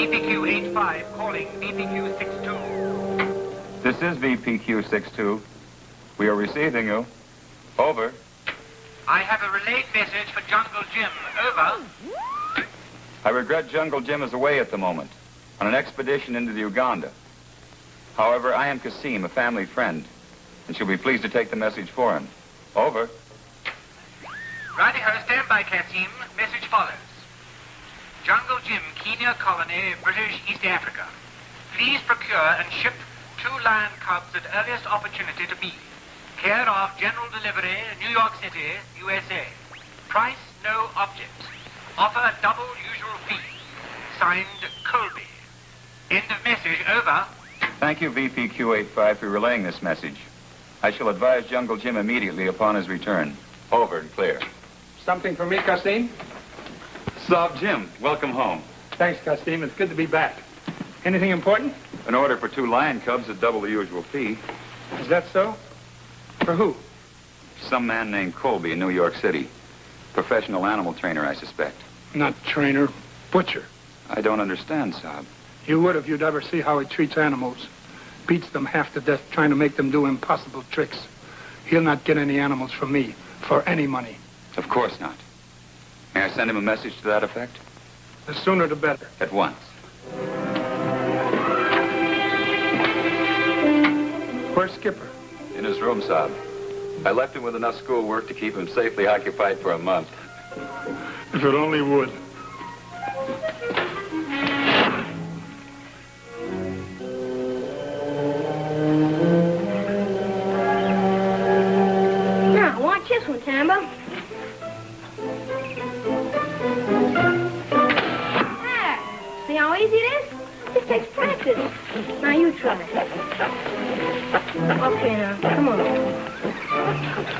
VPQ-85 calling VPQ-62. This is VPQ-62. We are receiving you. Over. I have a relayed message for Jungle Jim. Over. I regret Jungle Jim is away at the moment, on an expedition into the Uganda. However, I am Kasim, a family friend, and she'll be pleased to take the message for him. Over. Radio, stand by, Kasim. Message follows. Jungle Jim, Kenya Colony, British East Africa. Please procure and ship 2 lion cubs at earliest opportunity to me. Care of General Delivery, New York City, USA. Price, no object. Offer double usual fee. Signed, Colby. End of message, over. Thank you, VPQ-85, for relaying this message. I shall advise Jungle Jim immediately upon his return. Over and clear. Something for me, Kasim? Sob Jim, welcome home. Thanks, Kasim. It's good to be back. Anything important? An order for 2 lion cubs at double the usual fee. Is that so? For who? Some man named Colby in New York City. Professional animal trainer, I suspect. Not trainer, butcher. I don't understand, Sob. You would if you'd ever see how he treats animals. Beats them half to death trying to make them do impossible tricks. He'll not get any animals from me for any money. Of course not. May I send him a message to that effect? The sooner the better. At once. Where's Skipper? In his room, Sob. I left him with enough schoolwork to keep him safely occupied for a month. If it only would. Now, watch this one, Tambo. There. See how easy it is? This takes practice. Now you try. Okay, now, come on.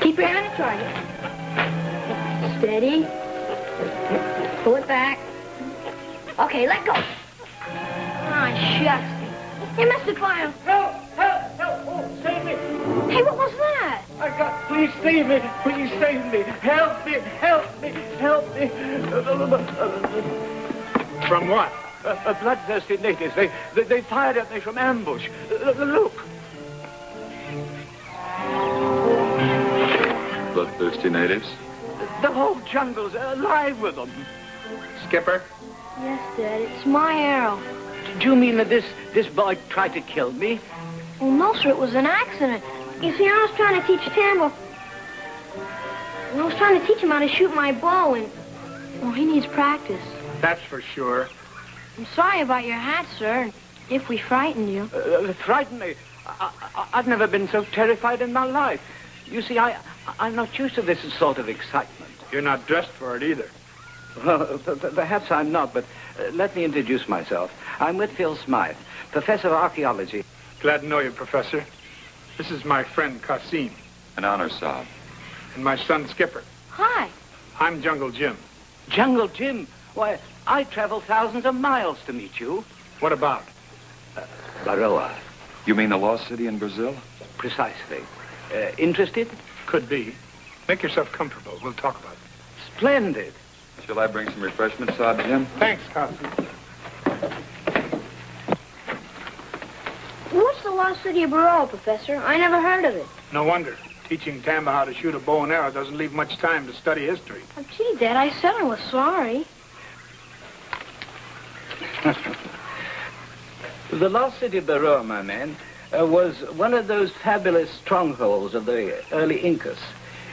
Keep your hand on the target. Steady. Pull it back. Okay, let go. Ah, shucks. You missed the fire. Help! Help! Help! Oh, save me! Hey, what was that? Please save me! Please save me! Help me! Help me! Help me! From what? Bloodthirsty natives. They fired at me from ambush. Look! Bloodthirsty natives? The whole jungle's alive with them. Skipper? Yes, Dad, it's my arrow. Do you mean that this boy tried to kill me? Oh, no, sir, it was an accident. You see, I was trying to teach Tambo. I was trying to teach him how to shoot my bow, and, well, he needs practice. That's for sure. I'm sorry about your hat, sir, if we frightened you. Frightened me? I've never been so terrified in my life. You see, I'm not used to this sort of excitement. You're not dressed for it either. Well, perhaps I'm not, but let me introduce myself. I'm Whitfield Smythe, Professor of Archaeology. Glad to know you, Professor. This is my friend, Kasim. An honor, Sob. And my son, Skipper. Hi. I'm Jungle Jim. Jungle Jim? Why, I traveled thousands of miles to meet you. What about? Baroa. You mean the lost city in Brazil? Precisely. Interested? Could be. Make yourself comfortable. We'll talk about it. Splendid. Shall I bring some refreshments, Sob Jim? Thanks, Kasim. What's the lost city of Baroa, Professor? I never heard of it. No wonder. Teaching Tambo how to shoot a bow and arrow doesn't leave much time to study history. Oh, gee, Dad, I said I was sorry. The lost city of Baroa, my man, was one of those fabulous strongholds of the early Incas.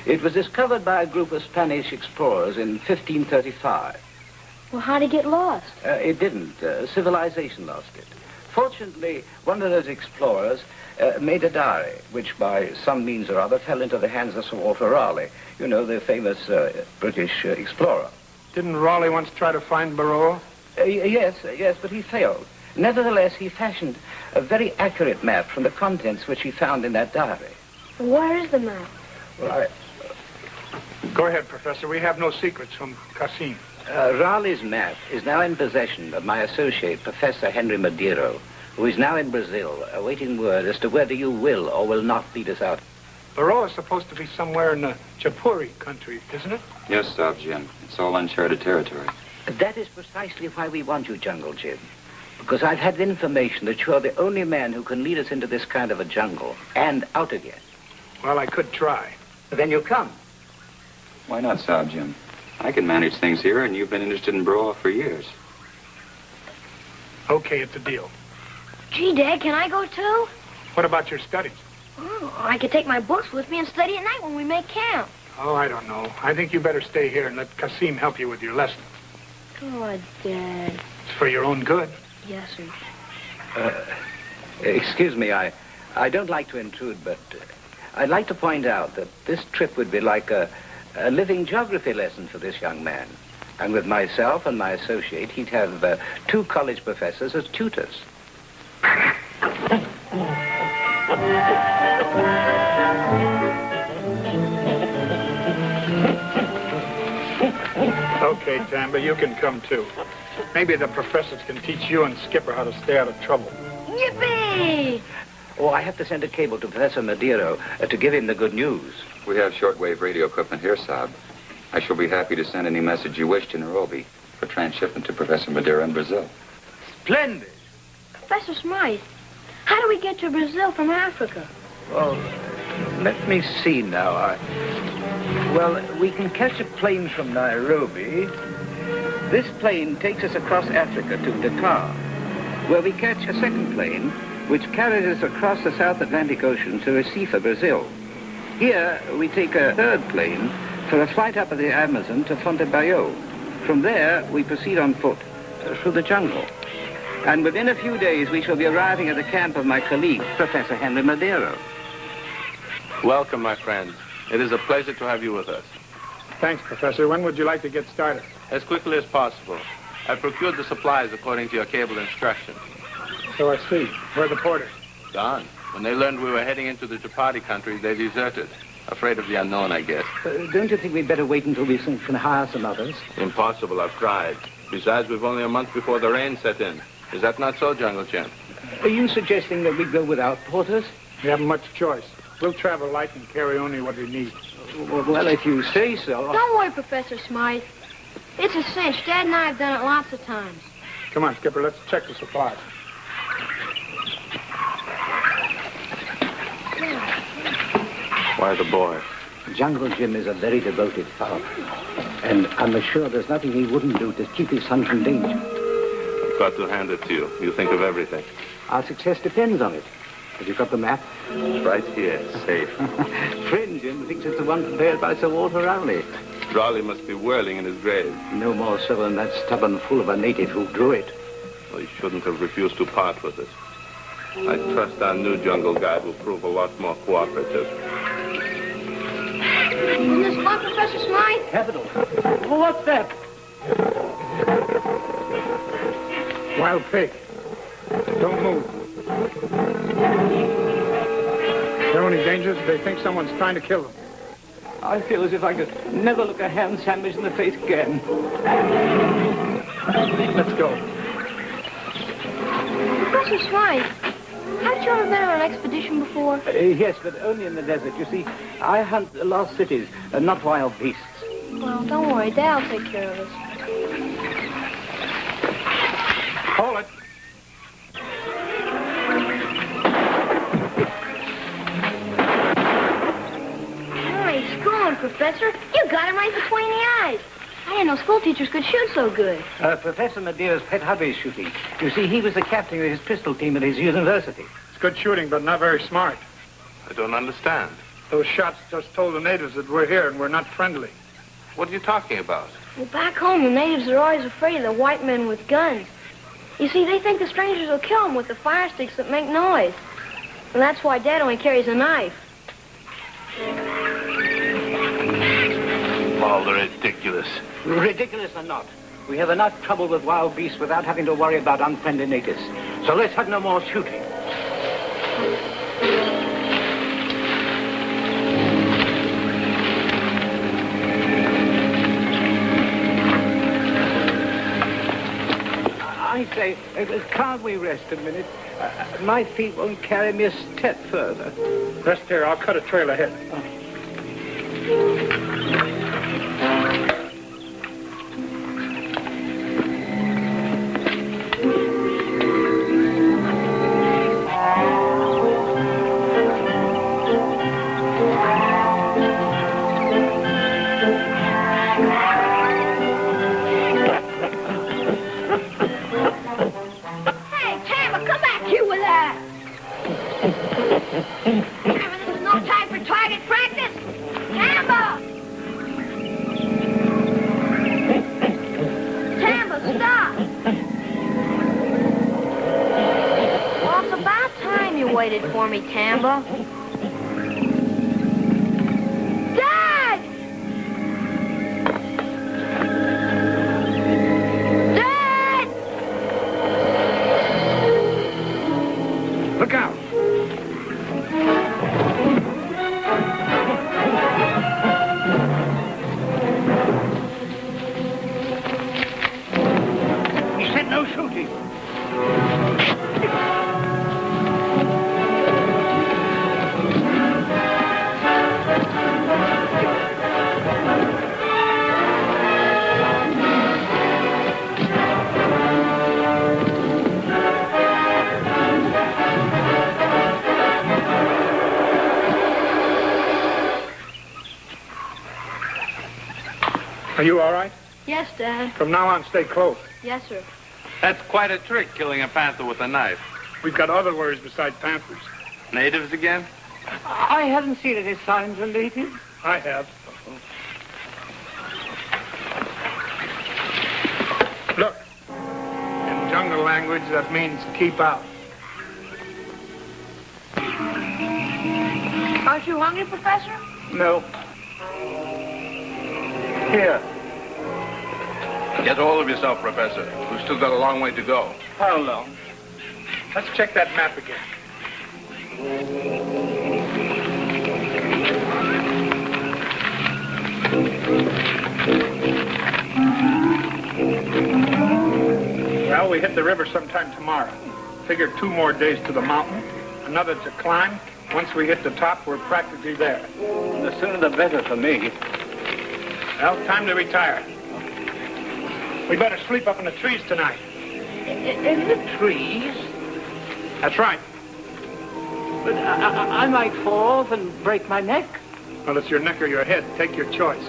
It was discovered by a group of Spanish explorers in 1535. Well, how'd it get lost? It didn't. Civilization lost it. Fortunately, one of those explorers made a diary, which by some means or other fell into the hands of Sir Walter Raleigh, you know, the famous British explorer. Didn't Raleigh once try to find Baroa? Yes, but he failed. Nevertheless, he fashioned a very accurate map from the contents which he found in that diary. Where is the map? Well, Go ahead, Professor. We have no secrets from Kasim. Raleigh's map is now in possession of my associate, Professor Henry Madeiro, who is now in Brazil, awaiting word as to whether you will or will not lead us out. Baroa is supposed to be somewhere in the Chapuri country, isn't it? Yes, Sob Jim. It's all uncharted territory. That is precisely why we want you, Jungle Jim. Because I've had information that you're the only man who can lead us into this kind of a jungle and out again. Well, I could try. Then you come. Why not, Saab, Jim? I can manage things here, and you've been interested in Broa for years. Okay, it's a deal. Gee, Dad, can I go too? What about your studies? Oh, I could take my books with me and study at night when we make camp. Oh, I don't know. I think you better stay here and let Kasim help you with your lessons. Oh, Dad. It's for your own good. Yes, sir. Excuse me, I don't like to intrude, but I'd like to point out that this trip would be like a living geography lesson for this young man. And with myself and my associate, he'd have 2 college professors as tutors. Okay, Tamba, you can come too. Maybe the professors can teach you and Skipper how to stay out of trouble. Yippee! Oh, I have to send a cable to Professor Madero to give him the good news. We have shortwave radio equipment here, Saab. I shall be happy to send any message you wish to Nairobi for transshipment to Professor Madeira in Brazil. Splendid! Professor Smythe, how do we get to Brazil from Africa? Well, let me see now. Well, we can catch a plane from Nairobi. This plane takes us across Africa to Dakar, where we catch a second plane, which carries us across the South Atlantic Ocean to Recife, Brazil. Here, we take a third plane for a flight up the Amazon to Fontebayo. From there, we proceed on foot through the jungle. And within a few days, we shall be arriving at the camp of my colleague, Professor Henry Madero. Welcome, my friend. It is a pleasure to have you with us. Thanks, Professor. When would you like to get started? As quickly as possible. I procured the supplies according to your cable instructions. So I see. Where are the porters? Gone. When they learned we were heading into the Chapati country, they deserted. Afraid of the unknown, I guess. Don't you think we'd better wait until we can hire some others? Impossible, I've tried. Besides, we've only a month before the rain set in. Is that not so, Jungle Jim? Are you suggesting that we go without porters? We haven't much choice. We'll travel light and carry only what we need. Well, if you say so. Don't worry, Professor Smythe. It's a cinch. Dad and I have done it lots of times. Come on, Skipper, let's check the supplies. Why the boy? Jungle Jim is a very devoted fellow. And I'm sure there's nothing he wouldn't do to keep his son from danger. I've got to hand it to you. You think of everything. Our success depends on it. Have you got the map? It's right here, safe. Friend Jim thinks it's the one prepared by Sir Walter Raleigh. Raleigh must be whirling in his grave. No more so than that stubborn fool of a native who drew it. Well, he shouldn't have refused to part with it. I trust our new jungle guide will prove a lot more cooperative. Isn't this fun, Professor Smythe? Capital. Oh, what's that? Wild pig. Don't move. Their only danger is they think someone's trying to kill them. I feel as if I could never look a ham sandwich in the face again. Let's go. Professor Smythe, haven't you ever been on an expedition before? Yes, but only in the desert. You see, I hunt lost cities, not wild beasts. Well, don't worry. Dad will take care of us. Hold it. Nice going, Professor. You got him right between the eyes. I didn't know school teachers could shoot so good. Professor Madeira's pet hobby is shooting. You see, he was the captain of his pistol team at his university. It's good shooting, but not very smart. I don't understand. Those shots just told the natives that we're here and we're not friendly. What are you talking about? Well, back home, the natives are always afraid of the white men with guns. You see, they think the strangers will kill them with the fire sticks that make noise. And that's why Dad only carries a knife. All ridiculous. Ridiculous or not, we have enough trouble with wild beasts without having to worry about unfriendly natives. So let's have no more shooting. I say, can't we rest a minute? My feet won't carry me a step further. Rest here. I'll cut a trail ahead. waited for me, Tambo. Dad! Dad! Look out. He said no shooting. Are you all right? Yes, Dad. From now on, stay close. Yes, sir. That's quite a trick, killing a panther with a knife. We've got other worries besides panthers. Natives again? I haven't seen any signs of natives. I have. Look. In jungle language, that means keep out. Aren't you hungry, Professor? No. Here. Get hold of yourself, Professor. We've still got a long way to go. How long? Let's check that map again. Well, we hit the river sometime tomorrow. Figure 2 more days to the mountain, another to climb. Once we hit the top, we're practically there. The sooner the better for me. Well, time to retire. We better sleep up in the trees tonight. In the trees? That's right. But I might fall off and break my neck. Well, it's your neck or your head. Take your choice.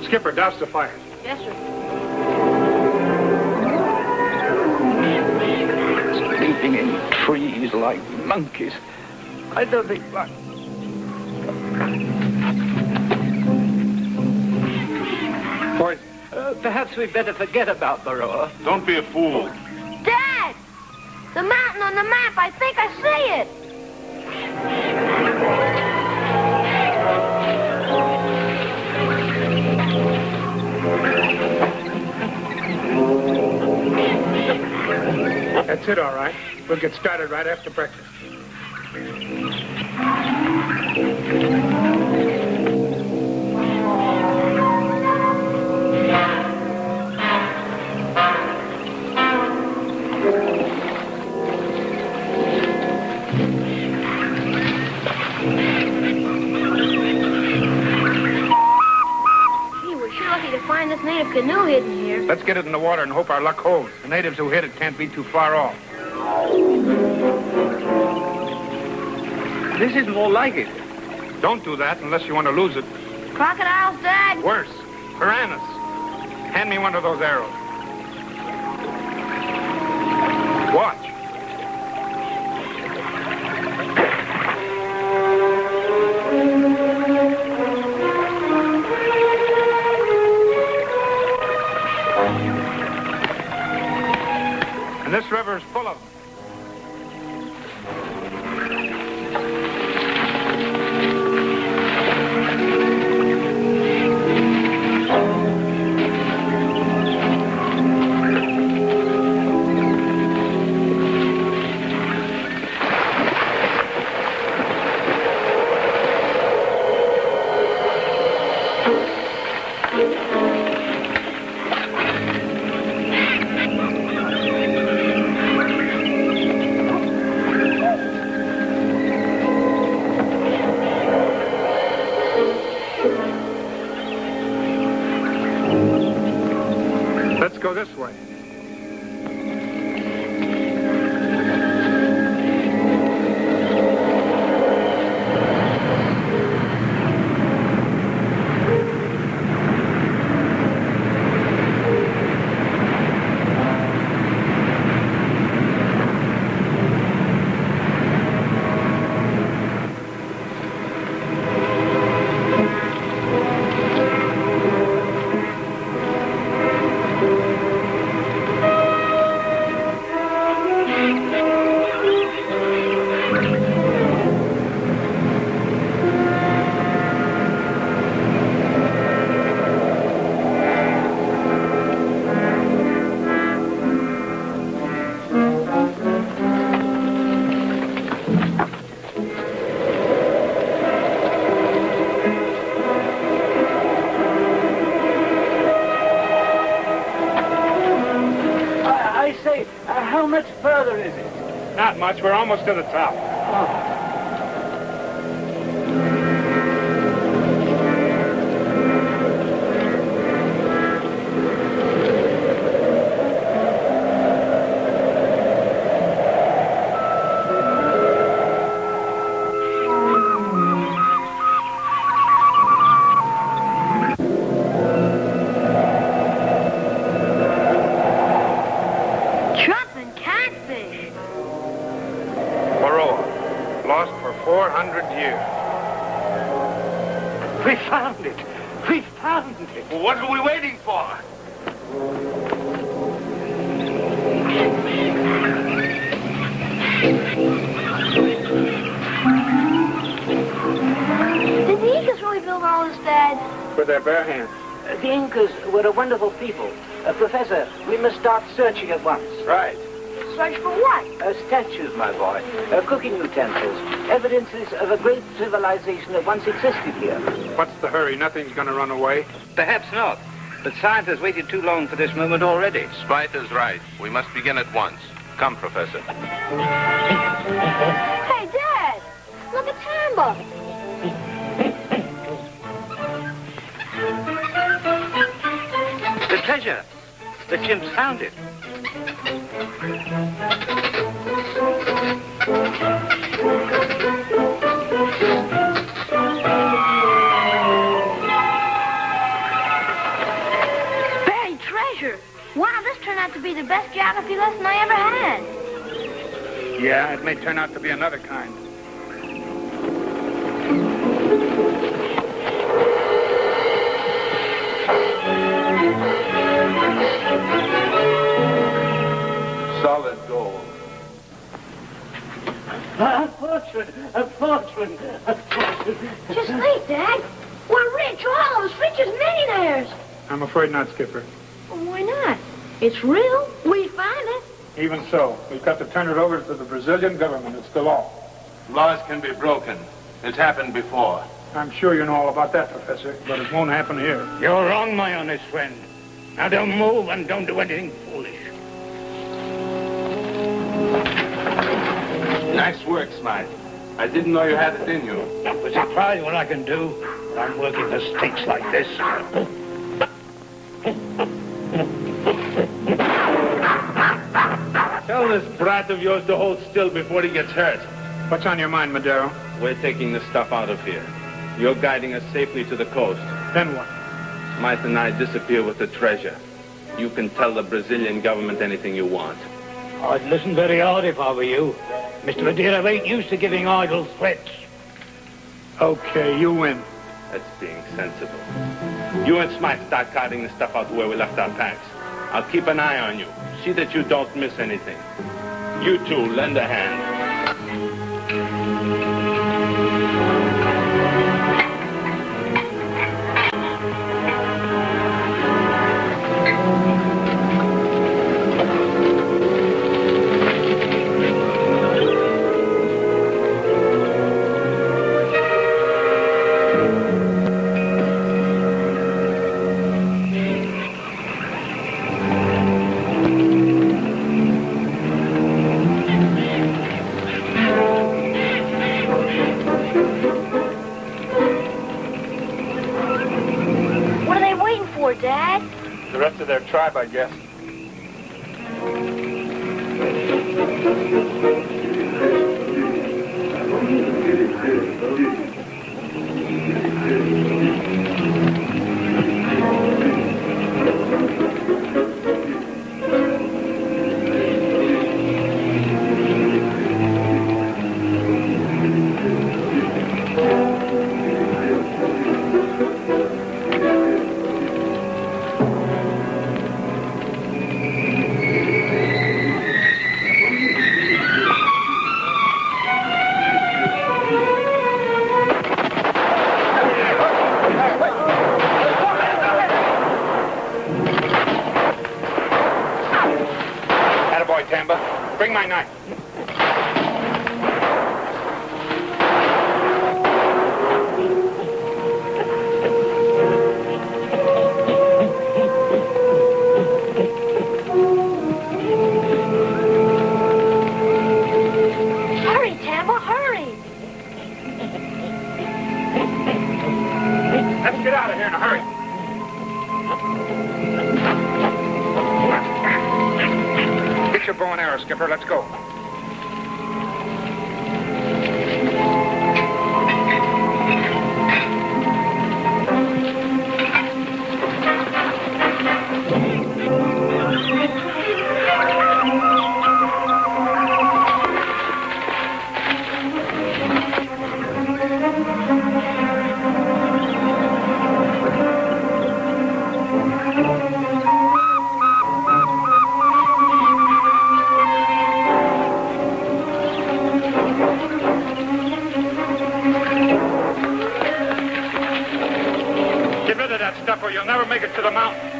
Skipper, douse the fires. Yes, sir. Sleeping in trees like monkeys. I don't think... Boys, perhaps we'd better forget about Baroa. Don't be a fool. Dad! The mountain on the map. I think I see it. that's it, all right. We'll get started right after breakfast. Find this native canoe hidden here. Let's get it in the water and hope our luck holds. The natives who hit it can't be too far off. This is more like it. Don't do that unless you want to lose it. Crocodiles, Dad? Worse, piranhas. Hand me one of those arrows. Watch. And this river is full of them. Let's go this way. How much further is it? Not much. We're almost to the top. Oh. Trumping catfish. Baroa. Lost for 400 years. We found it. We found it. Well, what are we waiting for? Did the Incas really build all this, Dad? With their bare hands. The Incas were a wonderful people. Professor, we must start searching at once. Right. Search for what? Statues, my boy. Cooking utensils. Evidences of a great civilization that once existed here. What's the hurry? Nothing's going to run away. Perhaps not. But science has waited too long for this moment already. Sprite is right. We must begin at once. Come, Professor. Hey, Dad! Look at Tambo. The treasure. The chimps found it. Buried treasure. Wow, this turned out to be the best geography lesson I ever had. Yeah, it may turn out to be another kind. Solid gold. A fortune! A fortune! A fortune! Just think, Dad. We're rich, all of us, rich as millionaires. I'm afraid not, Skipper. Well, why not? It's real. We found it. Even so, we've got to turn it over to the Brazilian government. It's the law. Laws can be broken. It's happened before. I'm sure you know all about that, Professor, but it won't happen here. You're wrong, my honest friend. Now don't move and don't do anything foolish. Nice work, Smite. I didn't know you had it in you. Not for surprise what I can do. I'm working for stakes like this. Tell this brat of yours to hold still before he gets hurt. What's on your mind, Madero? We're taking the stuff out of here. You're guiding us safely to the coast. Then what? Smite and I disappear with the treasure. You can tell the Brazilian government anything you want. I'd listen very hard if I were you. Mr. Madeira ain't used to giving idle threats. Okay, you win. That's being sensible. You and Smite start carting the stuff out to where we left our packs. I'll keep an eye on you. See that you don't miss anything. You two, lend a hand. Dad? The rest of their tribe, I guess. Bring my knife. there, Skipper. Let's go. Or you'll never make it to the mountain.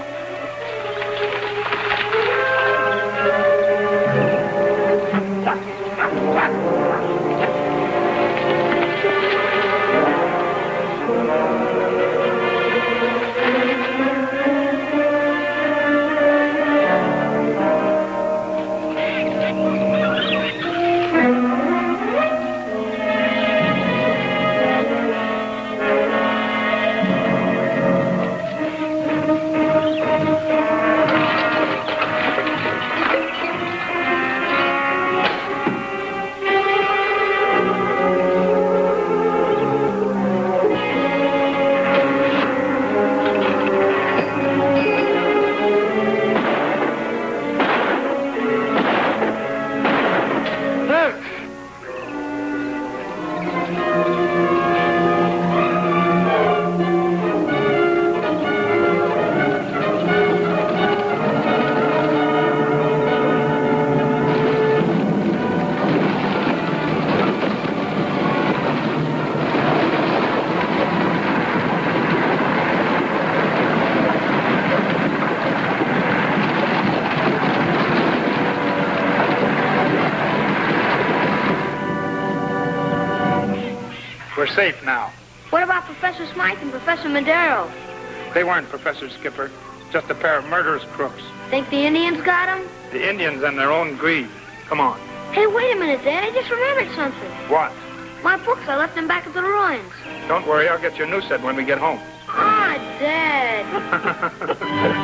We're safe now. What about Professor Smythe and Professor Madero? They weren't professors, Skipper. Just a pair of murderous crooks. Think the Indians got them? The Indians and their own greed. Come on. Hey, wait a minute, Dad. I just remembered something. What? My books. I left them back at the ruins. Don't worry. I'll get you a new set when we get home. Ah, Dad.